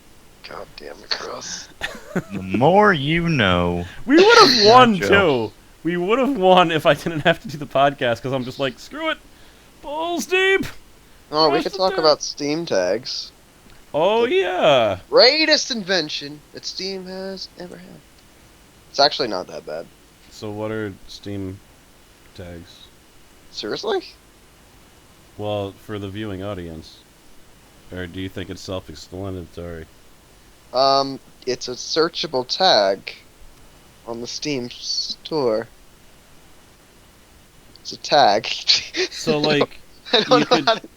God damn it, Cross. The more you know. We would have won Joe. too. We would have won if I didn't have to do the podcast, because I'm just like, screw it, balls deep. Oh, we Cross could the talk deck. about Steam tags. Oh yeah. Greatest invention that Steam has ever had. It's actually not that bad. So what are Steam tags? Seriously? Well, for the viewing audience, or do you think it's self-explanatory? It's a searchable tag on the Steam store. It's a tag. So like, I don't you know could- how to...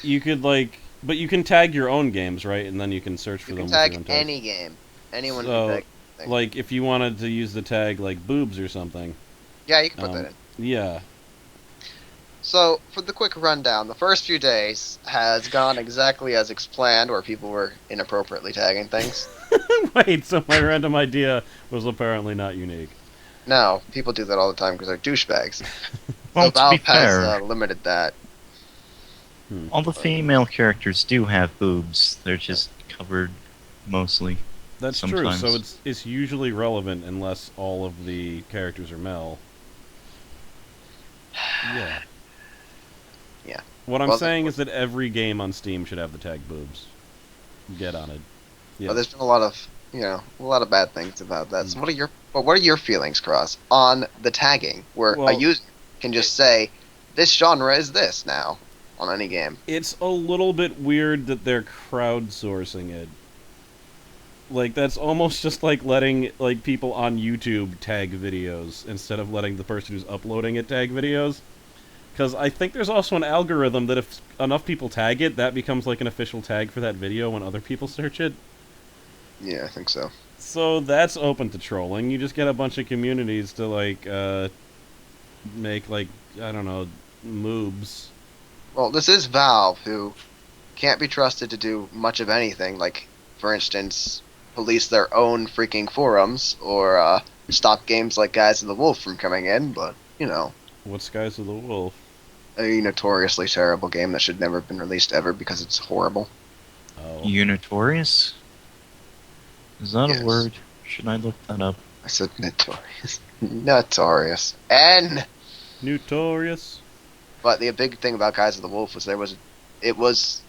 you could like, but you can tag your own games, right? And then you can search for You them can with your tag own tag. any game. Anyone So, can tag anything. Like, if you wanted to use the tag like boobs or something. Yeah, you can put that in. Yeah. So, for the quick rundown, the first few days has gone exactly as planned, where people were inappropriately tagging things. Wait, so my random idea was apparently not unique. No, people do that all the time because they're douchebags. Well, so to Valve be fair, has limited that. all the female characters do have boobs. They're just covered mostly. That's Sometimes. true. So it's usually relevant unless all of the characters are male. Yeah. Yeah. What I'm Well, saying is that every game on Steam should have the tag boobs. Get on it. Yeah. But there's been a lot of bad things about that. So what are your feelings, Cross, on the tagging, where a Well- user can just say, this genre is this now, on any game? It's a little bit weird that they're crowdsourcing it. Like, that's almost just like letting like people on YouTube tag videos instead of letting the person who's uploading it tag videos. Because I think there's also an algorithm that if enough people tag it, that becomes like an official tag for that video when other people search it. Yeah, I think so. So that's open to trolling. You just get a bunch of communities to like make like, I don't know, moobs. Well, this is Valve, who can't be trusted to do much of anything, like, for instance, police their own freaking forums, or stop games like Guys of the Wolf from coming in, but, you know, What's Skies of the Wolf? a notoriously terrible game that should never have been released ever because it's horrible. Oh. Unitorious? Is that Yes. a word? Should I look that up? I said notorious. Notorious. N! Notorious. But the big thing about Guys of the Wolf was it was,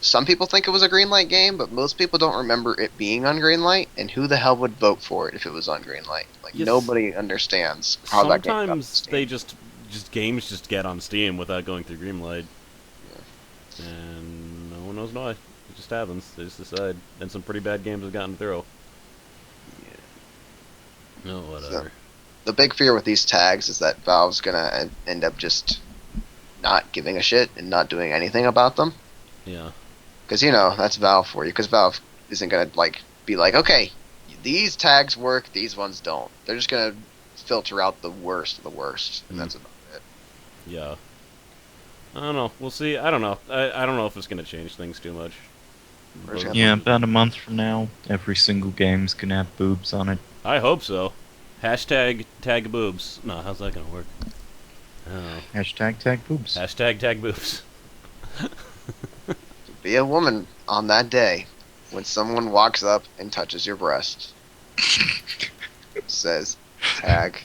some people think it was a Greenlight game, but most people don't remember it being on Greenlight, and who the hell would vote for it if it was on Greenlight? Like, Yes. nobody understands how that game got on Sometimes Steam. they just games just get on Steam without going through Greenlight. And no one knows why. It just happens. They just decide. And some pretty bad games have gotten through. Yeah. Oh, whatever. The big fear with these tags is that Valve's gonna end up just not giving a shit and not doing anything about them. Yeah. Because, you know, that's Valve for you. Because Valve isn't gonna like be like, okay, these tags work, these ones don't. They're just gonna filter out the worst of the worst, and that's about it. Yeah. I don't know. We'll see. I don't know. I don't know if it's gonna change things too much. But- Yeah, about a month from now, every single game's gonna have boobs on it. I hope so. Hashtag tag boobs. No, how's that gonna work? Oh. Hashtag tag boobs. Hashtag tag boobs. Be a woman on that day when someone walks up and touches your breast. Says, tag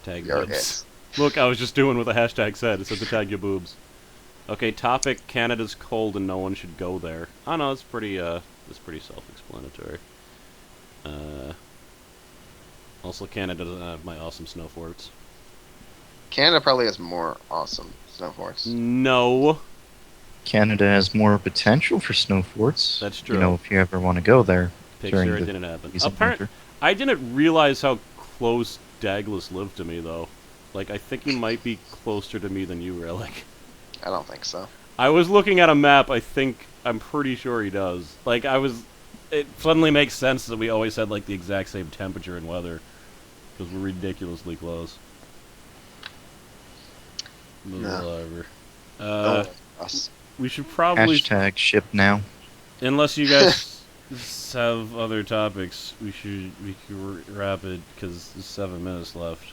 Tag your boobs. it. Look, I was just doing what the hashtag said. It said to tag your boobs. Okay, topic: Canada's cold and no one should go there. Oh no, it's pretty self-explanatory. Also, Canada doesn't have my awesome snow forts. Canada probably has more awesome snow forts. No, Canada has more potential for snow forts. That's true. You know, if you ever want to go there. picture during it the didn't happen. season Apparently, winter. I didn't realize how close Douglas lived to me, though. Like, I think he might be closer to me than you, Relic. I don't think so. I was looking at a map. I'm pretty sure he does. Like, it suddenly makes sense that we always had like the exact same temperature and weather because we're ridiculously close. No. Whatever. Us. We should probably, Hashtag ship now. unless you guys have other topics, we could wrap it because there's 7 minutes left.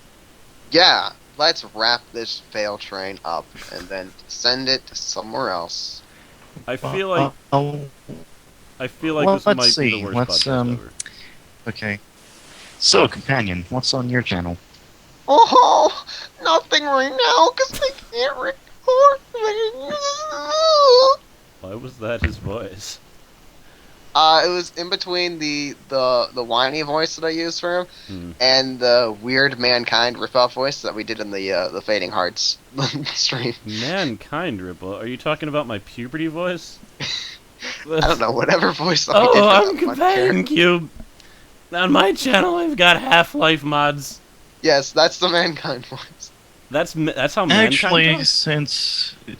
Yeah, let's wrap this fail train up and then send it to somewhere else. I feel like well, this let's might be see. the worst Let's, podcast ever. okay. So, companion, what's on your channel? Oh, nothing right now because I can't record. Why was that his voice? It was in between the whiny voice that I used for him Hmm. and the weird Mankind ripoff voice that we did in the Fading Hearts stream. Mankind ripple. Are you talking about my puberty voice? I don't know, whatever voice that we did. Oh, for I'm that one Companion character. Cube. On my channel, I've got Half-Life mods. Yes, that's the Mankind voice. That's how Mankind Actually, talks?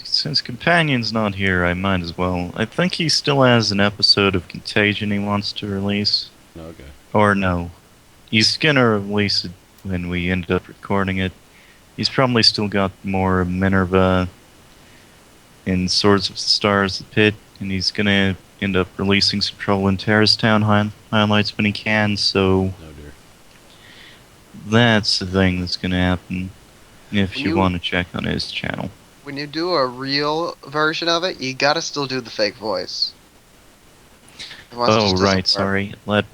since Companion's not here, I might as well. I think he still has an episode of Contagion he wants to release. Okay. Or no. He's gonna release it when we end up recording it. He's probably still got more Minerva in Swords of the Stars, the Pit, and he's gonna end up releasing some Troll in Terrace Town highlights when he can, so Oh dear. that's the thing that's gonna happen if you You- want to check on his channel. When you do a real version of it, you gotta still do the fake voice. Otherwise it Oh just right, doesn't work. sorry. Let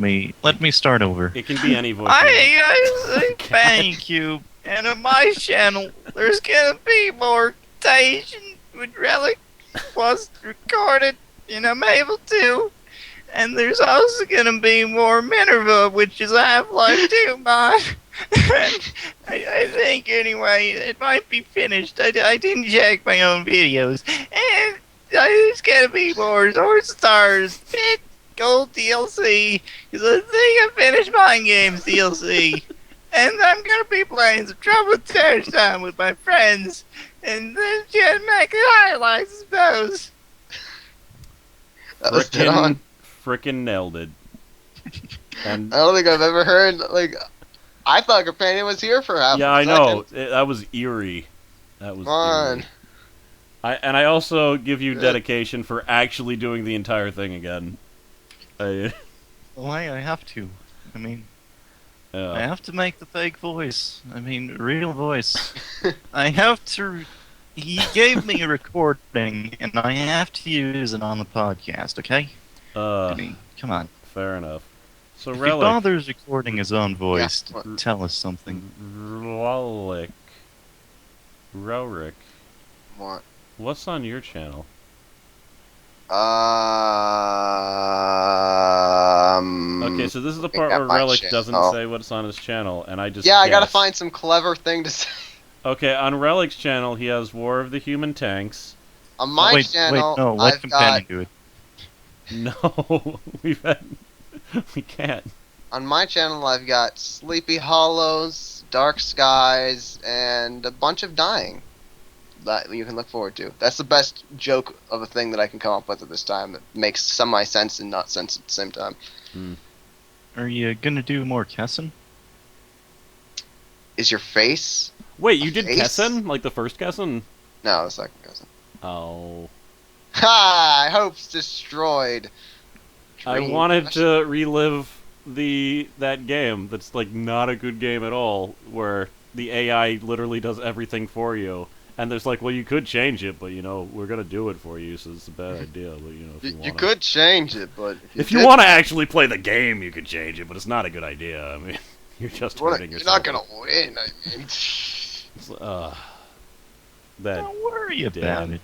me start over. It can be any voice. Thank you. And on my channel, there's gonna be more Contagion with Relic was recorded, and I'm able to. And there's also gonna be more Minerva, which is a Half-Life 2 mod. I think anyway, it might be finished. I didn't check my own videos. And there's gonna be more Sword Stars, Pit, Gold DLC, because I think I finished Mind Games DLC. And I'm gonna be playing some Trouble Terror Time with my friends. And then just make highlights of those. That was dead on. Frickin' nailed it. And I don't think I've ever heard, like, I thought Companion was here for half yeah, a I know. second. That was eerie. That was Come on. eerie. I also give you dedication for actually doing the entire thing again. Why I have to? I mean, I Yeah. have to make the fake voice. I mean, real voice. I have to. He gave me a recording, and I have to use it on the podcast. Okay? I mean, come on. Fair enough. So If he Relic. bothers recording his own voice Yeah, to what? tell us something. Relic. What? What's on your channel? Okay, so this is the I part got where my Relic channel. doesn't say what's on his channel, and I just Yeah, I gotta guess. find some clever thing to say. Okay, on Relic's channel, he has War of the Human Tanks. On my wait, channel, no, let I've Companion got do it. No, we can't. on my channel I've got Sleepy Hollows, Dark Skies, and a bunch of dying. that you can look forward to. That's the best joke of a thing that I can come up with at this time that makes semi-sense and not sense at the same time. Are you gonna do more Kessen? Is your face? Wait, you did face? Kessen? Like the first Kessen? No, the second cousin. Oh. Ha! Hopes destroyed. I Dream- wanted to relive that game that's like not a good game at all, where the AI literally does everything for you. And there's like, well, you could change it, but you know, we're gonna do it for you, so it's a bad idea. But you know, if you, You wanna... could change it, but if you want to actually play the game, you could change it, but it's not a good idea. I mean, you're just hurting you're yourself. not gonna win. I mean, That Don't worry about Dan. it.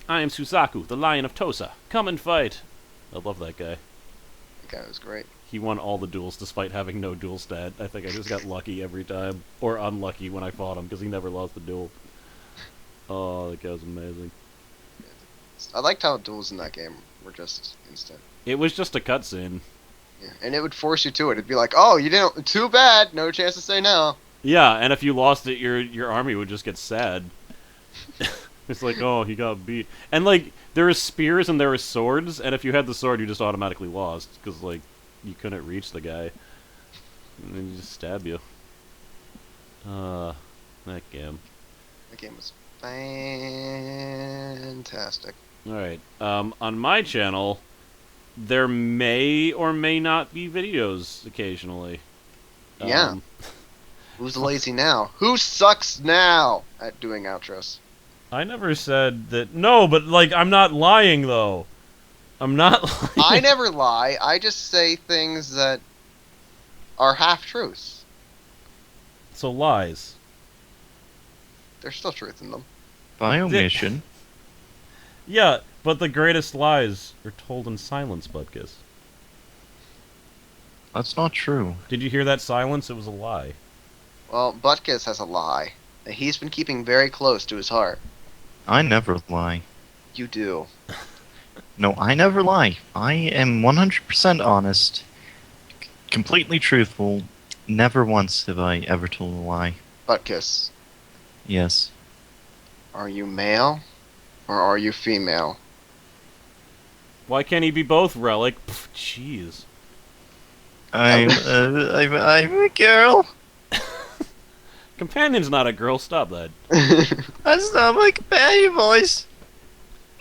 I am Susaku, the Lion of Tosa. Come and fight. I love that guy. that guy was great. He won all the duels despite having no duel stat. I think I just got lucky every time. Or unlucky when I fought him, because he never lost the duel. Oh, that guy was amazing. I liked how duels in that game were just instant. It was just a cutscene. Yeah, and it would force you to it. It'd be like, oh, you didn't. Too bad. No chance to say no. Yeah, and if you lost it, your army would just get sad. It's like, oh, he got beat. And, like, there were spears and there were swords, and if you had the sword, you just automatically lost, because, like, you couldn't reach the guy. And then he just stab you. That game. That game was fantastic. Alright, on my channel, there may or may not be videos occasionally. Yeah. Who's lazy now? Who sucks now at doing outros? I never said that. No, but, like, I'm not lying, though. I'm not lying. I never lie. I just say things that are half-truths. So lies. There's still truth in them. By omission. Yeah, but the greatest lies are told in silence, Buttkiss. That's not true. Did you hear that silence? It was a lie. Well, Buttkiss has a lie that he's been keeping very close to his heart. I never lie. You do. No, I never lie. I am 100% honest, completely truthful. Never once have I ever told a lie. Buttkiss, Yes. are you male or are you female? Why can't he be both, Relic? Pff, jeez. I'm a girl. Companion's not a girl, stop that. That's not my companion voice.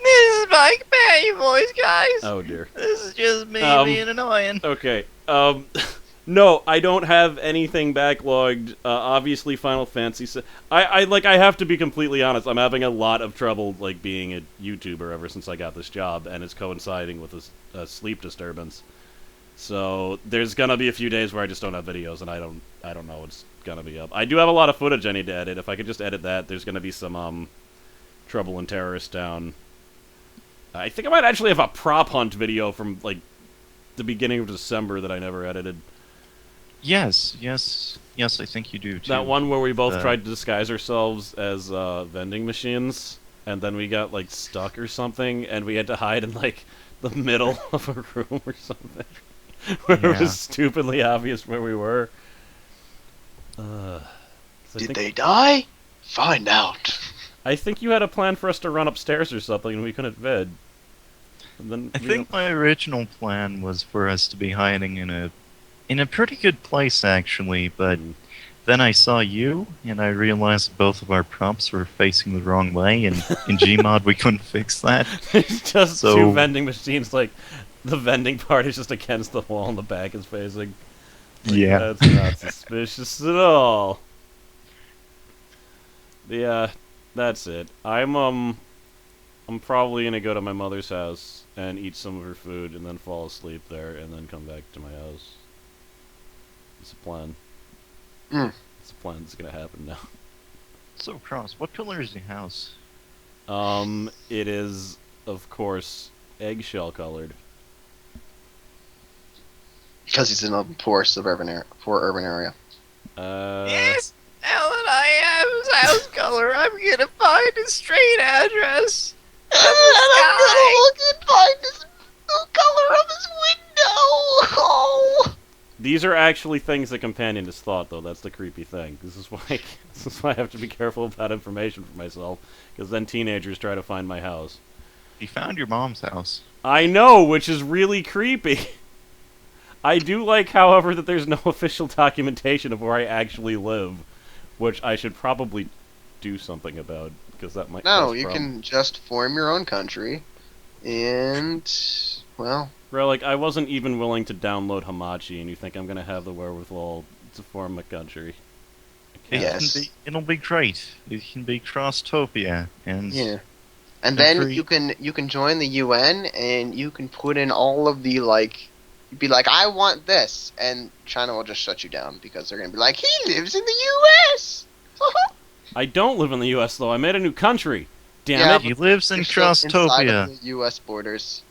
This is my companion voice, guys. Oh dear. This is just me being annoying. Okay, no, I don't have anything backlogged. Obviously Final Fantasy I have to be completely honest, I'm having a lot of trouble, like, being a YouTuber ever since I got this job, and it's coinciding with a sleep disturbance. So, there's gonna be a few days where I just don't have videos, and I don't know what's gonna be up. I do have a lot of footage I need to edit. If I could just edit that, there's gonna be some, Trouble in Terrorist Town. I think I might actually have a prop hunt video from, like, the beginning of December that I never edited. Yes, I think you do too. That one where we both tried to disguise ourselves as vending machines, and then we got, like, stuck or something, and we had to hide in, like, the middle of a room or something. Where it was stupidly obvious where we were. Did they die? Find out. I think you had a plan for us to run upstairs or something, and we couldn't vid. And then I think my original plan was for us to be hiding in a pretty good place, actually, but then I saw you, and I realized both of our props were facing the wrong way, and in Gmod we couldn't fix that. It's just two vending machines, like, the vending part is just against the wall and the back is facing. Like, yeah. That's not suspicious at all. Yeah, that's it. I'm probably gonna go to my mother's house and eat some of her food and then fall asleep there and then come back to my house. It's a plan. It's a plan that's gonna happen now. So, Cross, what color is your house? It is, of course, eggshell colored. Because he's in a poor urban area. Yes, L&IM's house color. I'm gonna find a straight address. And I'm gonna look and find his the color of his window. Oh. These are actually things the companion has thought, though. That's the creepy thing. This is why I have to be careful about information for myself, because then teenagers try to find my house. He found your mom's house. I know, which is really creepy. I do like, however, that there's no official documentation of where I actually live, which I should probably do something about, because that might No, cause you problem. can just form your own country, and well, Relic, I wasn't even willing to download Hamachi, and you think I'm gonna have the wherewithal to form a country? Yes. It'll be great. It can be Crosstopia, and yeah. And then Country. you can join the UN, and you can put in all of the like. You'd be like, I want this, and China will just shut you down because they're gonna be like, he lives in the U.S. I don't live in the U.S., though. I made a new country. Damn Yeah, it. he lives in You're still inside Crosstopia. of the U.S. borders.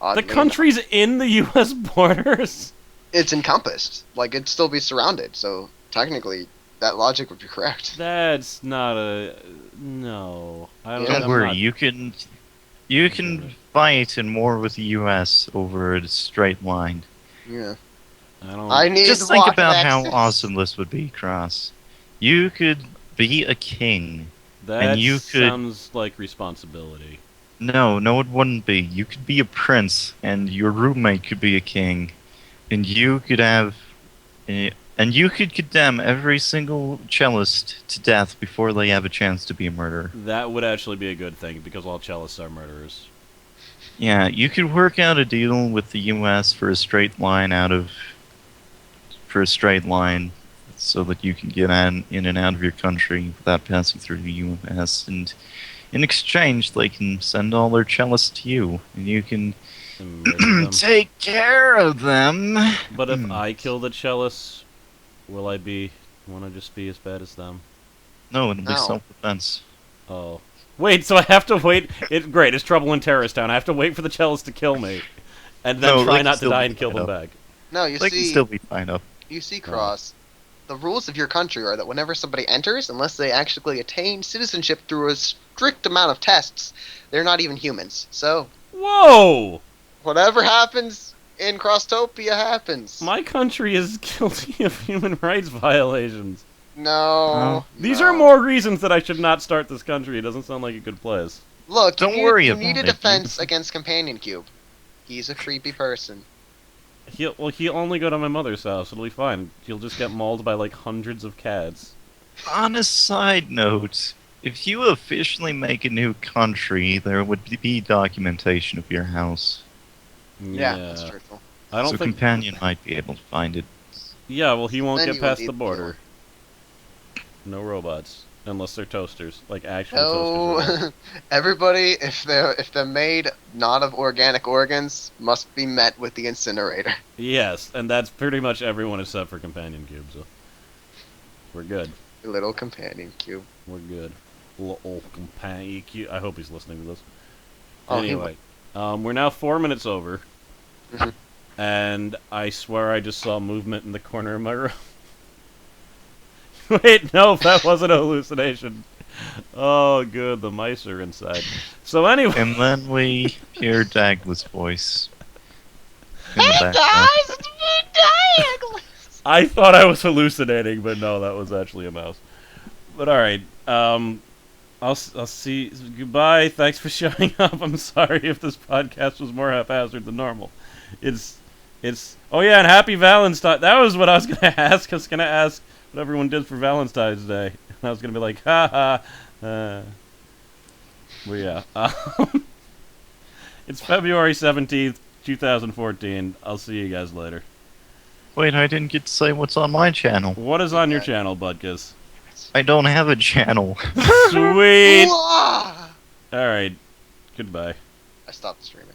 The Oddly country's in the U.S. borders? it's encompassed. Like, it'd still be surrounded, so technically, that logic would be correct. That's not a... No. Yeah, Don't I'm worry, not- you can fight and war with the U.S. over a straight line. Yeah. I don't... I need Just the think rocket about how access. awesome this would be, Cross. You could be a king. that and you could- sounds like responsibility. No, it wouldn't be. You could be a prince, and your roommate could be a king, and you could have, and you could condemn every single cellist to death before they have a chance to be a murderer. That would actually be a good thing, because all cellists are murderers. Yeah, you could work out a deal with the U.S. for a straight line so that you can get in and out of your country without passing through the U.S. And in exchange, they can send all their cellists to you, and you can And murder them. take care of them. But if I kill the cellists, will I want to just be as bad as them? No, it'll be No. self-defense. Oh. Wait, so I have to wait. Great, it's trouble in Terrorist Town. I have to wait for the cellists to kill me. And then No, they try can not to still die be and kill tied them up. back. No, you They can see, still be tied up. Cross. The rules of your country are that whenever somebody enters, unless they actually attain citizenship through a strict amount of tests, they're not even humans. So, Whoa! whatever happens in Crosstopia happens. My country is guilty of human rights violations. No. These no. are more reasons that I should not start this country. It doesn't sound like a good place. Look, Don't you worry you about need a it. defense against Companion Cube. He's a creepy person. He'll only go to my mother's house. It'll be fine. He'll just get mauled by like hundreds of cats. On a side note, if you officially make a new country, there would be documentation of your house. Yeah, that's truthful. I don't So think. Companion might be able to find it. Yeah, well, he won't Then get you would past need the to border. No robots, unless they're toasters, like actual toasters. Oh, everybody, if they're made not of organic organs, must be met with the incinerator. Yes, and that's pretty much everyone except for Companion Cube. So we're good. Little Companion Cube. We're good. Little Companion Cube. I hope he's listening to this. Oh, he Anyway, we're now 4 minutes over, Mhm. and I swear I just saw movement in the corner of my room. Wait, no, that wasn't a hallucination. Oh, good, the mice are inside. So anyway, And then we hear Dagla's voice. in the Hey background. guys, it's me, Diagonal. I thought I was hallucinating, but no, that was actually a mouse. But all right, I'll see. Goodbye. Thanks for showing up. I'm sorry if this podcast was more haphazard than normal. It's. Oh yeah, and happy Valentine. That was what I was gonna ask. I was gonna ask what everyone did for Valentine's Day. And I was gonna be like, ha ha. Well, yeah. It's February 17th, 2014. I'll see you guys later. Wait, I didn't get to say what's on my channel. What is on your channel, ButtTae? I don't have a channel. Sweet. Wah! All right. Goodbye. I stopped streaming.